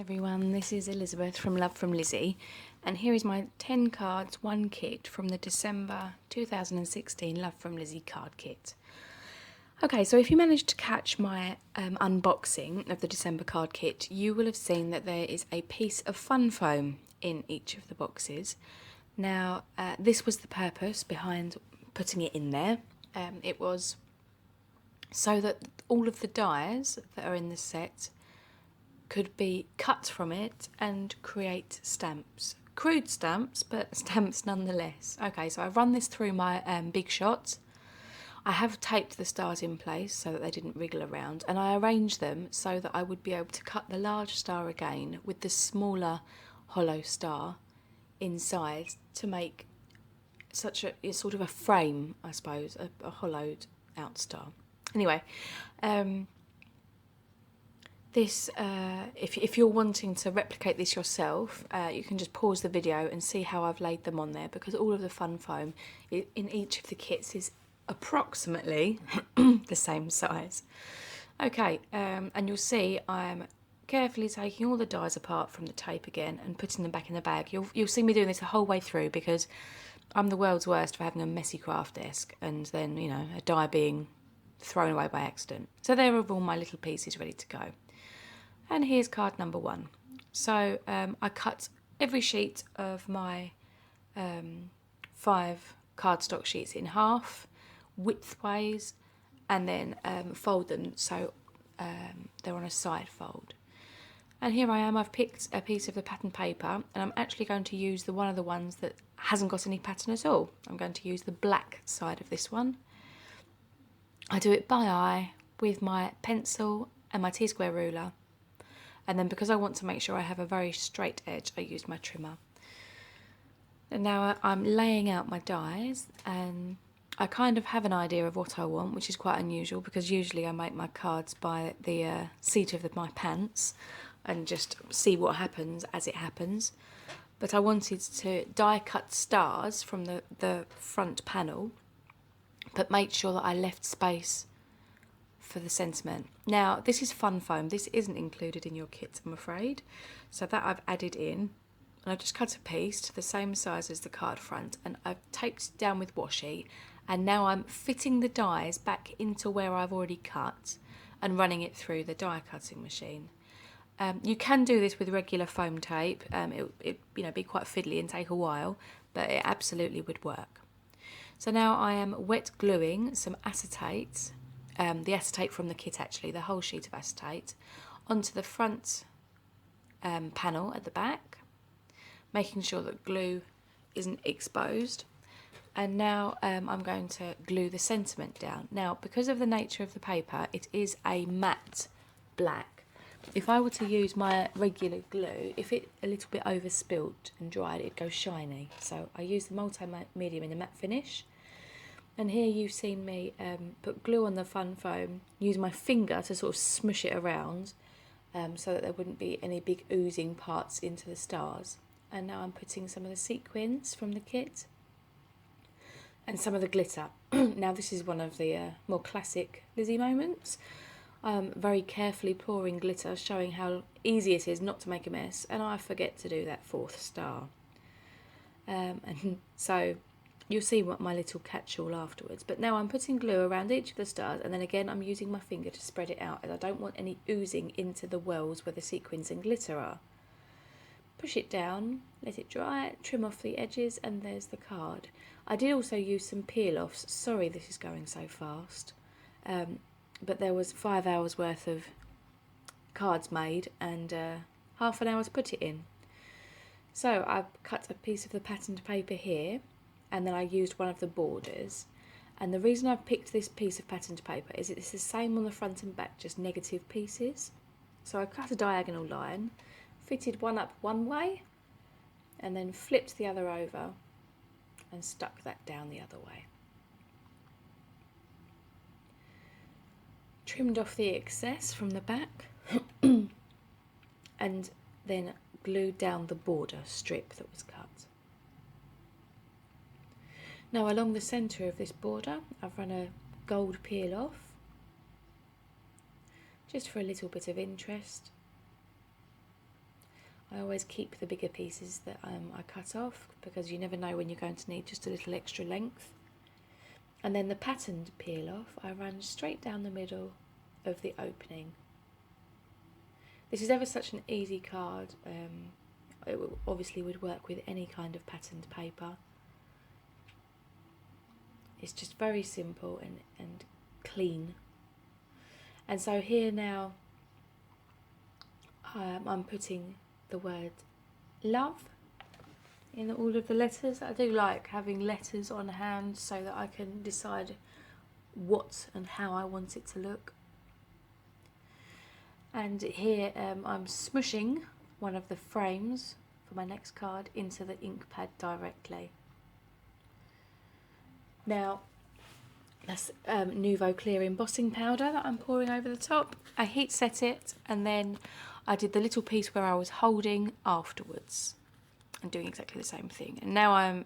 everyone, this is Elizabeth from Love from Lizi, and here is my 10 cards, 1 kit from the December 2016 Love from Lizi card kit. Okay, so if you managed to catch my unboxing of the December card kit, you will have seen that there is a piece of fun foam in each of the boxes. Now, this was the purpose behind putting it in there. It was so that all of the dies that are in the set could be cut from it and create stamps. Crude stamps, but stamps nonetheless. Okay, so I've run this through my Big Shot. I have taped the stars in place so that they didn't wriggle around, and I arranged them so that I would be able to cut the large star again with the smaller hollow star inside to make such a sort of a frame, I suppose, a hollowed out star. Anyway, this, if you're wanting to replicate this yourself, you can just pause the video and see how I've laid them on there, because all of the fun foam in each of the kits is approximately the same size. Okay, and you'll see I'm carefully taking all the dies apart from the tape again and putting them back in the bag. You'll see me doing this the whole way through because I'm the world's worst for having a messy craft desk and then, you know, a die being thrown away by accident. So there are all my little pieces ready to go. And here's card number 1. So I cut every sheet of my 5 cardstock sheets in half, widthways, and then fold them so they're on a side fold. And here I am, I've picked a piece of the pattern paper, and I'm actually going to use one of the ones that hasn't got any pattern at all. I'm going to use the black side of this one. I do it by eye with my pencil and my T-square ruler. And then because I want to make sure I have a very straight edge, I use my trimmer. And now I'm laying out my dies, and I kind of have an idea of what I want, which is quite unusual because usually I make my cards by the seat of my pants and just see what happens as it happens. But I wanted to die cut stars from the front panel, but made sure that I left space for the sentiment. Now, this is fun foam. This isn't included in your kit, I'm afraid. So that I've added in. And I've just cut a piece to the same size as the card front, and I've taped it down with washi. And now I'm fitting the dies back into where I've already cut and running it through the die cutting machine. You can do this with regular foam tape. It be quite fiddly and take a while, but it absolutely would work. So now I am wet gluing some acetate, the acetate from the kit actually, the whole sheet of acetate, onto the front panel at the back, making sure that glue isn't exposed. And now I'm going to glue the sentiment down. Now, because of the nature of the paper, it is a matte black. If I were to use my regular glue, if it a little bit overspilt and dried, it'd go shiny. So I use the multi-medium in the matte finish. And here you've seen me put glue on the fun foam, use my finger to sort of smush it around so that there wouldn't be any big oozing parts into the stars. And now I'm putting some of the sequins from the kit and some of the glitter. Now this is one of the more classic Lizi moments. Very carefully pouring glitter, showing how easy it is not to make a mess, and I forget to do that 4th star. And so you'll see what my little catch-all afterwards. But now I'm putting glue around each of the stars, and then again I'm using my finger to spread it out, as I don't want any oozing into the wells where the sequins and glitter are. Push it down, let it dry, trim off the edges, and there's the card. I did also use some peel-offs. Sorry this is going so fast. But there was 5 hours worth of cards made and half an hour to put it in. So I've cut a piece of the patterned paper here, and then I used one of the borders. And the reason I've picked this piece of patterned paper is it's the same on the front and back, just negative pieces. So I cut a diagonal line, fitted one up one way, and then flipped the other over and stuck that down the other way. Trimmed off the excess from the back and then glued down the border strip that was cut. Now along the centre of this border I've run a gold peel off, just for a little bit of interest. I always keep the bigger pieces that I cut off, because you never know when you're going to need just a little extra length. And then the patterned peel off, I run straight down the middle of the opening. This is ever such an easy card. It obviously would work with any kind of patterned paper. It's just very simple and clean. And so here now I'm putting the word love in all of the letters. I do like having letters on hand so that I can decide what and how I want it to look. And here I'm smushing one of the frames for my next card into the ink pad directly. Now that's Nouveau Clear embossing powder that I'm pouring over the top. I heat set it, and then I did the little piece where I was holding afterwards and doing exactly the same thing. And now I'm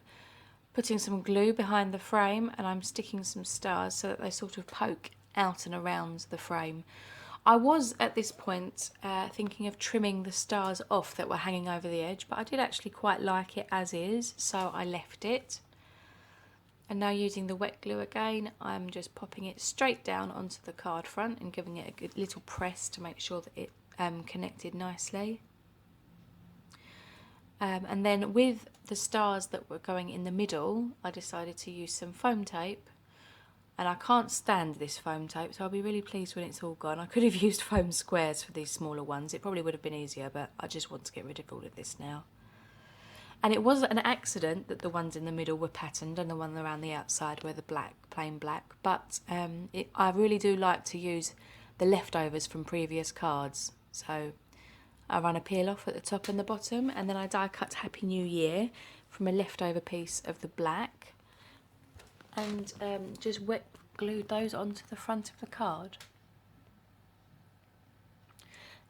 putting some glue behind the frame, and I'm sticking some stars so that they sort of poke out and around the frame. I was at this point thinking of trimming the stars off that were hanging over the edge, but I did actually quite like it as is, so I left it. And now using the wet glue again, I'm just popping it straight down onto the card front and giving it a good little press to make sure that it connected nicely. And then with the stars that were going in the middle, I decided to use some foam tape. And I can't stand this foam tape, so I'll be really pleased when it's all gone. I could have used foam squares for these smaller ones. It probably would have been easier, but I just want to get rid of all of this now. And it was an accident that the ones in the middle were patterned and the one around the outside were the black, plain black. But I really do like to use the leftovers from previous cards. So I run a peel off at the top and the bottom, and then I die cut Happy New Year from a leftover piece of the black, and just wet glued those onto the front of the card.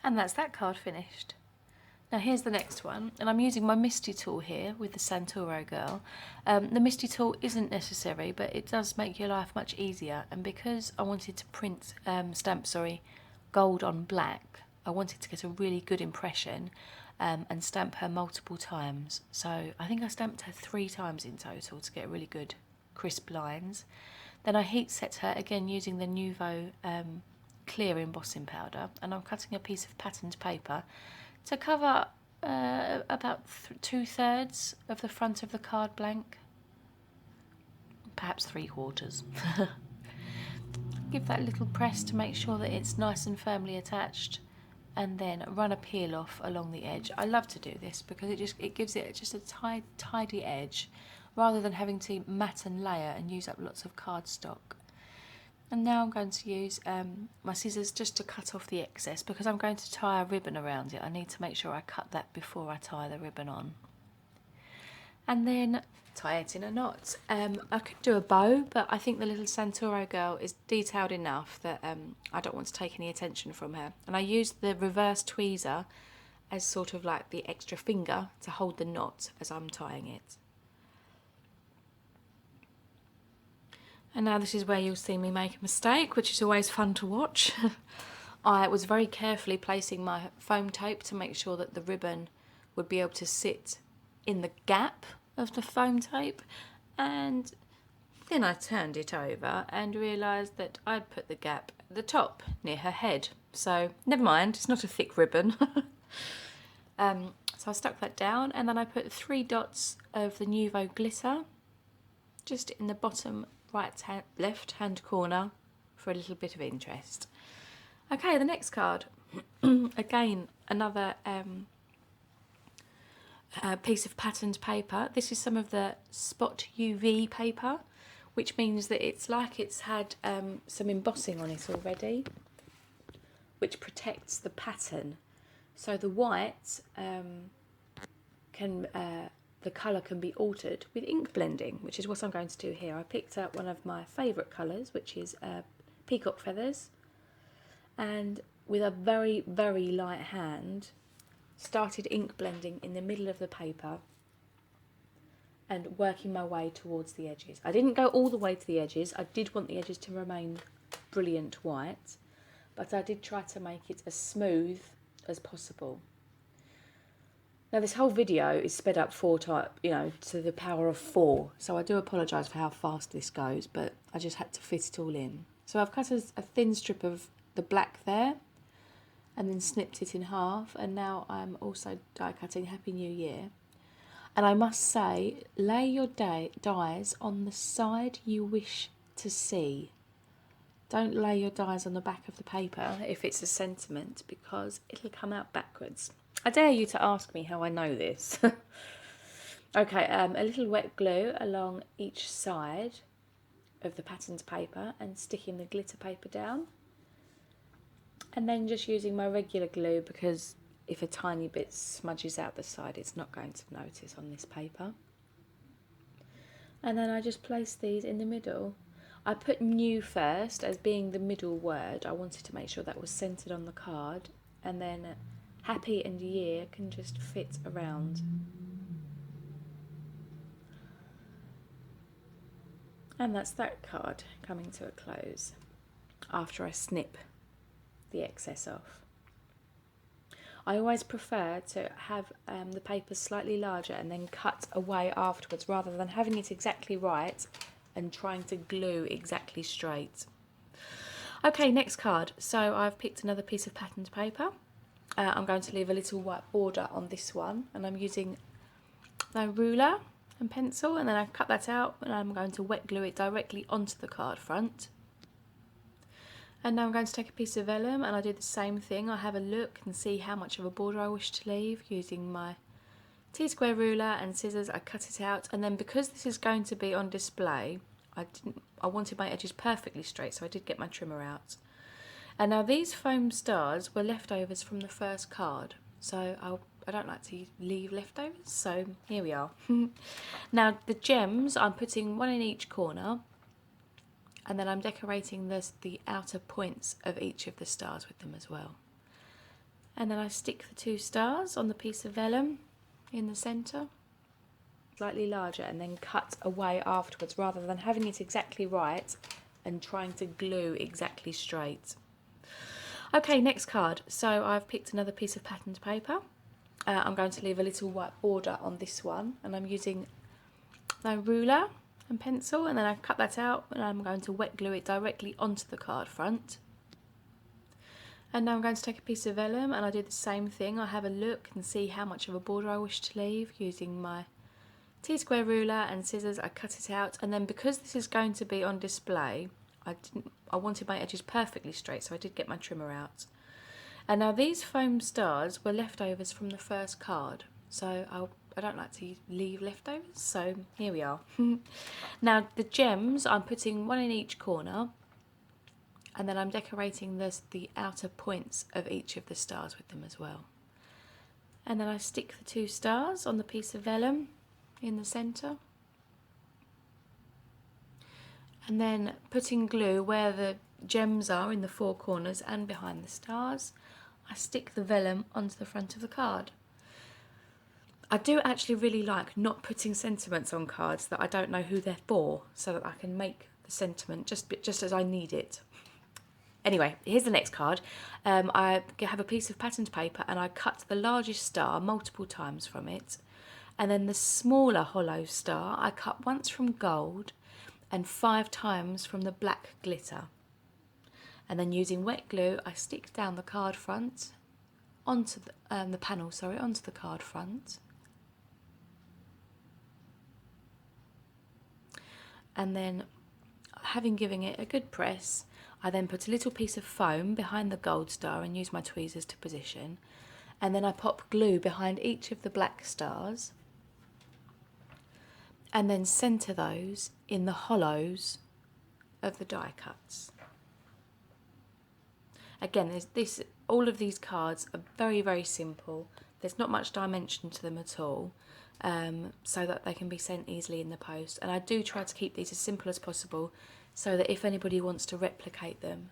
And that's that card finished. Now here's the next one, and I'm using my Misty tool here with the Santoro girl. The Misty tool isn't necessary, but it does make your life much easier, and because I wanted to print, stamp gold on black, I wanted to get a really good impression and stamp her multiple times. So I think I stamped her 3 times in total to get really good crisp lines. Then I heat set her again using the Nouveau Clear embossing powder, and I'm cutting a piece of patterned paper to cover about 2/3 of the front of the card blank, perhaps 3/4. Give that a little press to make sure that it's nice and firmly attached, and then run a peel off along the edge. I love to do this because it gives it just a tidy edge, rather than having to mat and layer and use up lots of cardstock. And now I'm going to use my scissors just to cut off the excess, because I'm going to tie a ribbon around it. I need to make sure I cut that before I tie the ribbon on. And then tie it in a knot. I could do a bow, but I think the little Santoro girl is detailed enough that I don't want to take any attention from her. And I used the reverse tweezer as sort of like the extra finger to hold the knot as I'm tying it. And now this is where you'll see me make a mistake, which is always fun to watch. I was very carefully placing my foam tape to make sure that the ribbon would be able to sit in the gap of the foam tape, and then I turned it over and realised that I'd put the gap at the top near her head. So never mind, it's not a thick ribbon. So I stuck that down, and then I put 3 dots of the Nouveau glitter just in the bottom left hand corner for a little bit of interest. Okay, the next card. Again, another piece of patterned paper. This is some of the Spot UV paper, which means that it's like it's had some embossing on it already, which protects the pattern. So the white the colour can be altered with ink blending, which is what I'm going to do here. I picked out one of my favourite colours, which is peacock feathers, and with a very, very light hand started ink blending in the middle of the paper and working my way towards the edges. I didn't go all the way to the edges. I did want the edges to remain brilliant white, but I did try to make it as smooth as possible. Now this whole video is sped up 4 times, you know, to the power of 4. So I do apologise for how fast this goes, but I just had to fit it all in. So I've cut a thin strip of the black there and then snipped it in half. And now I'm also die cutting Happy New Year. And I must say, lay your dies on the side you wish to see. Don't lay your dies on the back of the paper if it's a sentiment, because it'll come out backwards. I dare you to ask me how I know this. Okay, a little wet glue along each side of the patterned paper and sticking the glitter paper down. And then just using my regular glue, because if a tiny bit smudges out the side, it's not going to notice on this paper. And then I just place these in the middle. I put new first as being the middle word. I wanted to make sure that was centered on the card, and then happy and year can just fit around. And that's that card coming to a close after I snip the excess off. I always prefer to have the paper slightly larger and then cut away afterwards, rather than having it exactly right and trying to glue exactly straight. Okay, next card. So I've picked another piece of patterned paper. I'm going to leave a little white border on this one, and I'm using my ruler and pencil, and then I cut that out and I'm going to wet glue it directly onto the card front. And now I'm going to take a piece of vellum and I do the same thing. I have a look and see how much of a border I wish to leave using my T-square ruler and scissors. I cut it out, and then because this is going to be on display, I wanted my edges perfectly straight, so I did get my trimmer out. And now these foam stars were leftovers from the first card, so I don't like to leave leftovers, so here we are. Now the gems, I'm putting one in each corner, and then I'm decorating the outer points of each of the stars with them as well. And then I stick the 2 stars on the piece of vellum in the centre, slightly larger, and then cut away afterwards, rather than having it exactly right and trying to glue exactly straight. Okay, next card. So I've picked another piece of patterned paper. I'm going to leave a little white border on this one, and I'm using my ruler and pencil, and then I cut that out and I'm going to wet glue it directly onto the card front. And now I'm going to take a piece of vellum and I do the same thing. I have a look and see how much of a border I wish to leave using my T-square ruler and scissors. I cut it out, and then because this is going to be on display, I wanted my edges perfectly straight, so I did get my trimmer out. And now these foam stars were leftovers from the first card, so I don't like to leave leftovers, so here we are. Now the gems, I'm putting one in each corner, and then I'm decorating the outer points of each of the stars with them as well. And then I stick the 2 stars on the piece of vellum in the centre. And then putting glue where the gems are in the 4 corners and behind the stars, I stick the vellum onto the front of the card. I do actually really like not putting sentiments on cards that I don't know who they're for, so that I can make the sentiment just as I need it. Anyway, here's the next card. I have a piece of patterned paper and I cut the largest star multiple times from it, and then the smaller hollow star I cut once from gold and 5 times from the black glitter. And then using wet glue, I stick down the card front onto the panel, onto the card front. And then, having given it a good press, I then put a little piece of foam behind the gold star and use my tweezers to position. And then I pop glue behind each of the black stars, and then centre those in the hollows of the die cuts. Again, all of these cards are very, very simple. There's not much dimension to them at all, so that they can be sent easily in the post. And I do try to keep these as simple as possible, so that if anybody wants to replicate them,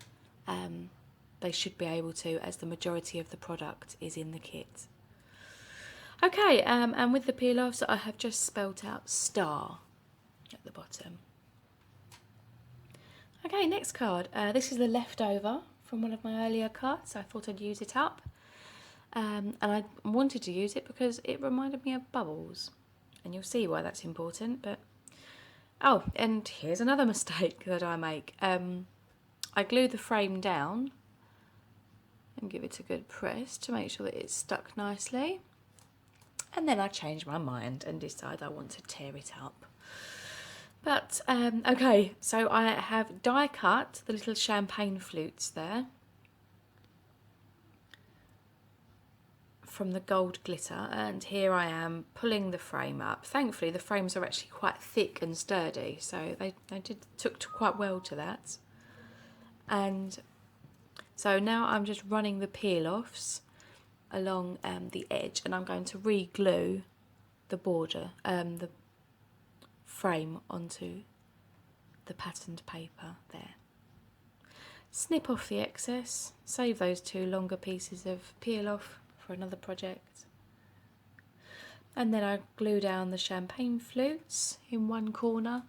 they should be able to, as the majority of the product is in the kit. Okay, and with the peel-offs, I have just spelt out star at the bottom. Okay, next card. This is the leftover from one of my earlier cards, so I thought I'd use it up. And I wanted to use it because it reminded me of bubbles. And you'll see why that's important. But oh, and here's another mistake that I make. I glue the frame down and give it a good press to make sure that it's stuck nicely. And then I change my mind and decide I want to tear it up. But, okay, so I have die cut the little champagne flutes there from the gold glitter, and here I am pulling the frame up. Thankfully the frames are actually quite thick and sturdy, so they took quite well to that. And so now I'm just running the peel-offs along the edge, and I'm going to re-glue the border, the frame onto the patterned paper there. Snip off the excess, save those two longer pieces of peel-off for another project. And then I glue down the champagne flutes in one corner.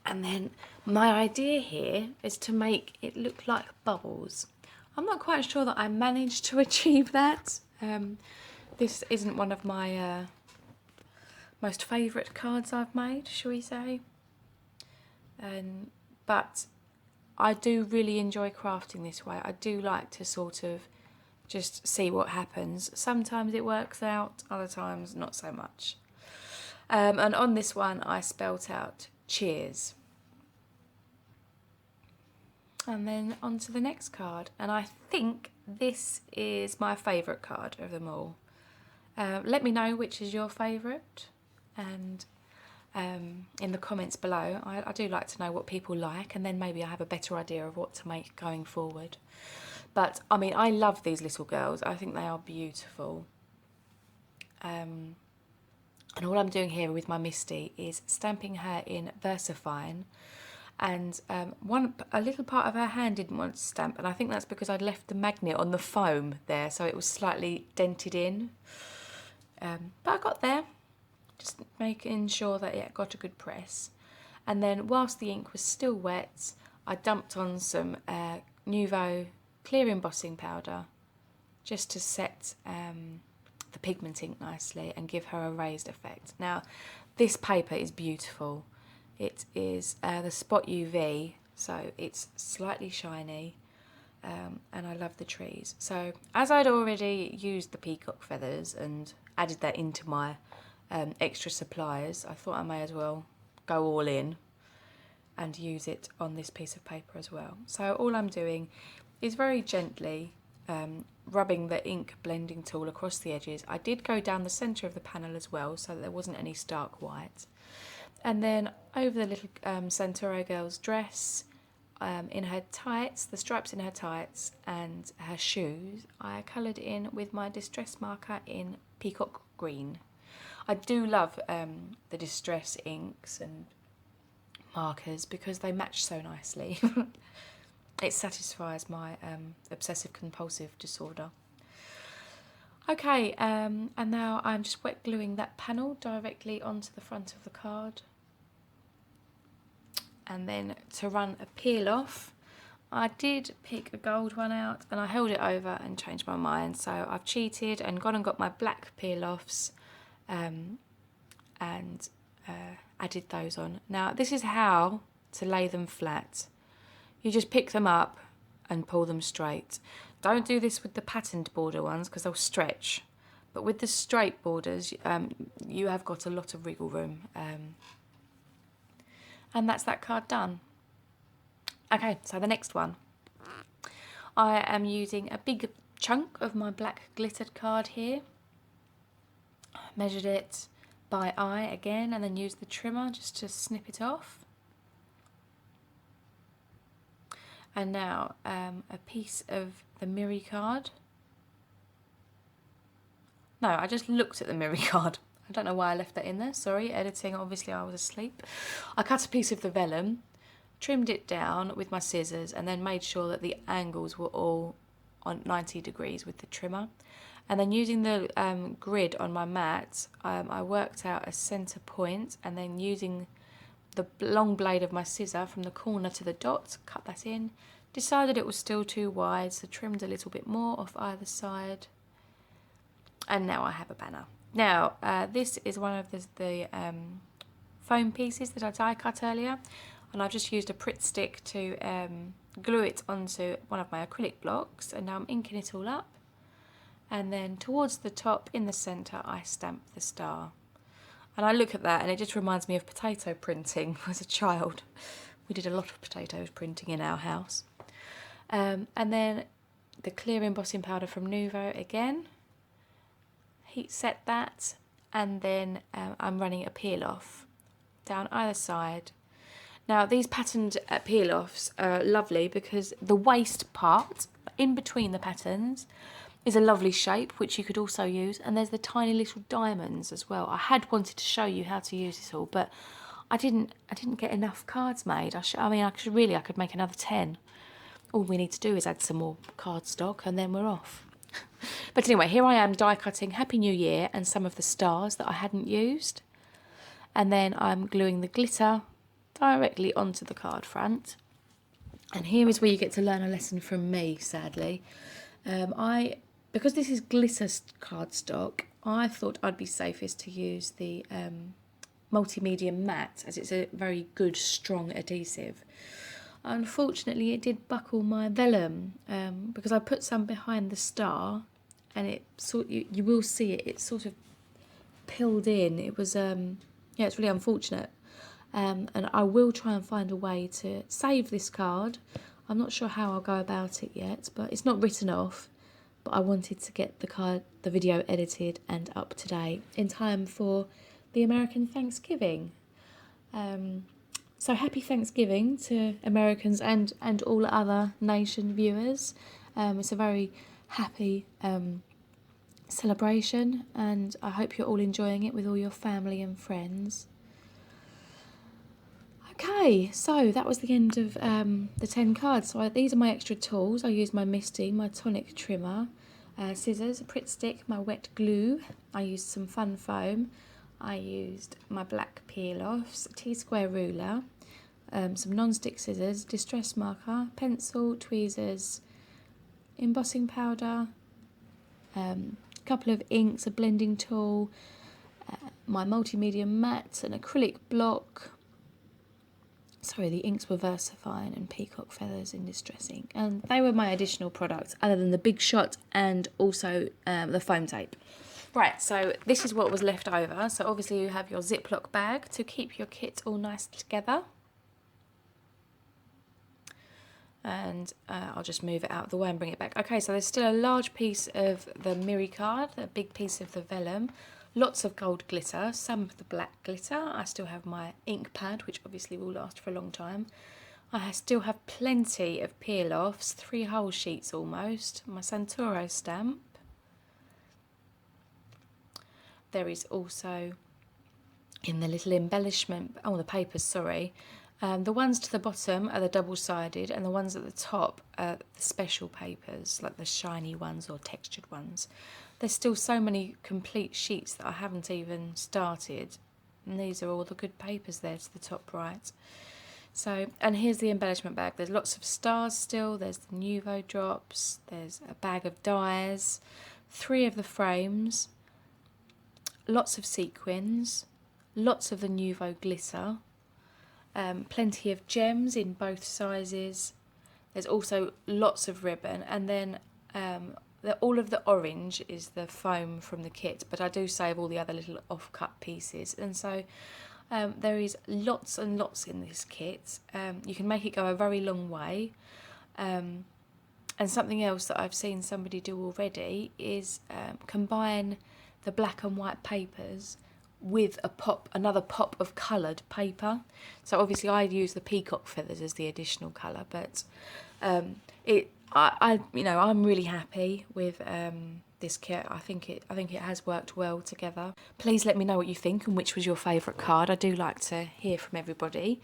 And then my idea here is to make it look like bubbles. I'm not quite sure that I managed to achieve that. This isn't one of my most favourite cards I've made, shall we say. But I do really enjoy crafting this way. I do like to sort of just see what happens. Sometimes it works out, other times not so much. And on this one I spelt out cheers. And then on to the next card, and I think this is my favourite card of them all. Let me know which is your favourite, and in the comments below. I do like to know what people like, and then maybe I have a better idea of what to make going forward. But I mean, I love these little girls. I think they are beautiful. And all I'm doing here with my Misty is stamping her in VersaFine, and a little part of her hand didn't want to stamp, and I think that's because I'd left the magnet on the foam there, so it was slightly dented in. But I got there, just making sure that it got a good press. And then whilst the ink was still wet, I dumped on some Nuvo clear embossing powder just to set the pigment ink nicely and give her a raised effect. Now this paper is beautiful. It is the Spot UV, so it's slightly shiny, and I love the trees. So as I'd already used the peacock feathers and added that into my extra supplies, I thought I may as well go all in and use it on this piece of paper as well. So all I'm doing is very gently rubbing the ink blending tool across the edges. I did go down the centre of the panel as well, so that there wasn't any stark white. And then over the little Centauro girl's dress, in her tights, the stripes in her tights and her shoes, I coloured in with my distress marker in peacock green. I do love the distress inks and markers because they match so nicely. It satisfies my obsessive compulsive disorder. Okay, and now I'm just wet gluing that panel directly onto the front of the card. And then to run a peel off, I did pick a gold one out and I held it over and changed my mind. So I've cheated and gone and got my black peel offs and added those on. Now this is how to lay them flat. You just pick them up and pull them straight. Don't do this with the patterned border ones because they'll stretch. But with the straight borders, you have got a lot of wriggle room. And that's that card done. Okay, so the next one. I am using a big chunk of my black glittered card here. Measured it by eye again and then used the trimmer just to snip it off. And now a piece of the Miri card. No, I just looked at the Miri card. I don't know why I left that in there, sorry, editing, obviously I was asleep. I cut a piece of the vellum, trimmed it down with my scissors and then made sure that the angles were all on 90 degrees with the trimmer. And then using the grid on my mat, I worked out a centre point and then using the long blade of my scissor from the corner to the dot, cut that in, decided it was still too wide, so trimmed a little bit more off either side, and now I have a banner. Now, this is one of the foam pieces that I die cut earlier, and I've just used a Pritt stick to glue it onto one of my acrylic blocks, and now I'm inking it all up, and then towards the top in the centre I stamp the star. And I look at that and it just reminds me of potato printing as a child. We did a lot of potato printing in our house. And then the clear embossing powder from Nuvo again. Heat set that, and then I'm running a peel off down either side. Now these patterned peel offs are lovely because the waist part in between the patterns is a lovely shape, which you could also use, and there's the tiny little diamonds as well. I had wanted to show you how to use this all, but I didn't get enough cards made. I could make another 10. All we need to do is add some more cardstock and then we're off. But anyway, here I am die cutting Happy New Year and some of the stars that I hadn't used, and then I'm gluing the glitter directly onto the card front. And here is where you get to learn a lesson from me, sadly. Because this is glitter cardstock, I thought I'd be safest to use the multimedia matte, as it's a very good strong adhesive. Unfortunately, it did buckle my vellum because I put some behind the star, and you will see it sort of peeled in. It was it's really unfortunate, and I will try and find a way to save this card. I'm not sure how I'll go about it yet, but it's not written off. But I wanted to get the video edited and up to date in time for the American Thanksgiving. So happy Thanksgiving to Americans and all other nation viewers. It's a very happy celebration, and I hope you're all enjoying it with all your family and friends. Okay, so that was the end of the 10 cards. So these are my extra tools. I used my misting, my tonic trimmer, scissors, a Pritt stick, my wet glue. I used some fun foam. I used my black peel-offs, a T-square ruler, some non-stick scissors, distress marker, pencil, tweezers, embossing powder, a couple of inks, a blending tool, my multimedia matte, an acrylic block. Sorry, the inks were VersaFine and peacock feathers in distress ink. And they were my additional products, other than the Big Shot and also the foam tape. Right, so this is what was left over. So obviously you have your Ziploc bag to keep your kit all nice together. And I'll just move it out of the way and bring it back. Okay, so there's still a large piece of the Miri card, a big piece of the vellum. Lots of gold glitter, some of the black glitter. I still have my ink pad, which obviously will last for a long time. I still have plenty of peel-offs, 3 whole sheets almost. My Santoro stamp. There is also, in the little embellishment, the papers, sorry. The ones to the bottom are the double-sided, and the ones at the top are the special papers, like the shiny ones or textured ones. There's still so many complete sheets that I haven't even started, and these are all the good papers there to the top right. So, and here's the embellishment bag. There's lots of stars still, there's the Nuvo drops, there's a bag of dies, 3 of the frames, lots of sequins, lots of the Nuvo glitter, plenty of gems in both sizes. There's also lots of ribbon, and then all of the orange is the foam from the kit, but I do save all the other little off-cut pieces, and so there is lots and lots in this kit. You can make it go a very long way, and something else that I've seen somebody do already is combine the black and white papers with another pop of coloured paper. So obviously I use the peacock feathers as the additional colour, but I'm really happy with this kit. I think it has worked well together. Please let me know what you think and which was your favourite card. I do like to hear from everybody.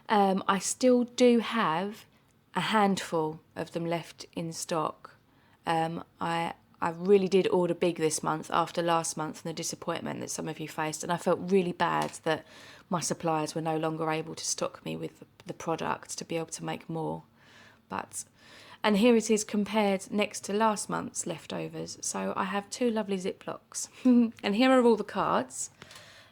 I still do have a handful of them left in stock. I I really did order big this month after last month and the disappointment that some of you faced, and I felt really bad that my suppliers were no longer able to stock me with the product to be able to make more. And here it is compared next to last month's leftovers. So I have 2 lovely Ziplocs. And here are all the cards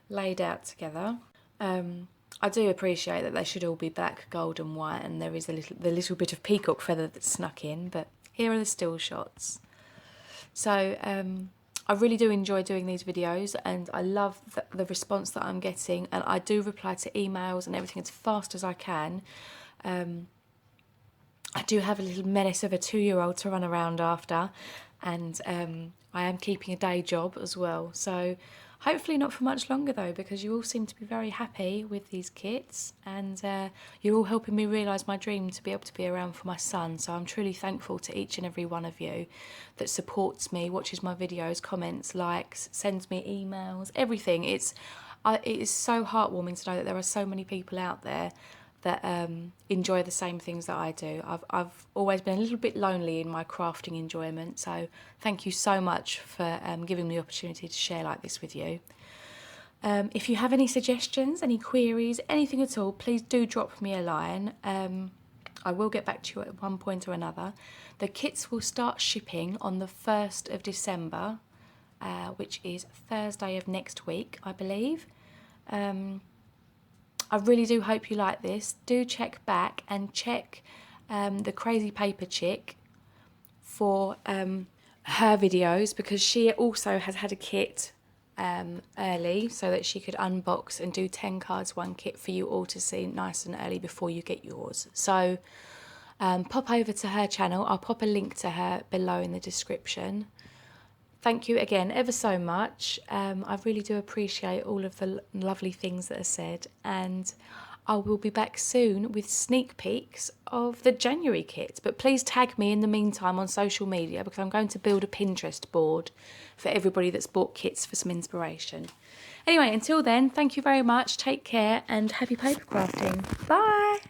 laid out together. I do appreciate that they should all be black, gold and white, and there is the little bit of peacock feather that's snuck in, but here are the still shots. So I really do enjoy doing these videos, and I love the response that I'm getting, and I do reply to emails and everything as fast as I can. I do have a little menace of a 2-year-old to run around after, and I am keeping a day job as well. So hopefully not for much longer though, because you all seem to be very happy with these kits, and you're all helping me realise my dream to be able to be around for my son. So I'm truly thankful to each and every one of you that supports me, watches my videos, comments, likes, sends me emails, everything. It is so heartwarming to know that there are so many people out there that enjoy the same things that I do. I've always been a little bit lonely in my crafting enjoyment, so thank you so much for giving me the opportunity to share like this with you. If you have any suggestions, any queries, anything at all, please do drop me a line. I will get back to you at one point or another. The kits will start shipping on the 1st of December, which is Thursday of next week, I believe. I really do hope you like this. Do check back and check the Crazy Paper Chick for her videos, because she also has had a kit early so that she could unbox and do 10 cards, 1 kit for you all to see nice and early before you get yours. So pop over to her channel. I'll pop a link to her below in the description. Thank you again ever so much. I really do appreciate all of the lovely things that are said, and I will be back soon with sneak peeks of the January kit. But please tag me in the meantime on social media, because I'm going to build a Pinterest board for everybody that's bought kits for some inspiration. Anyway, until then, thank you very much, take care, and happy paper crafting. Bye!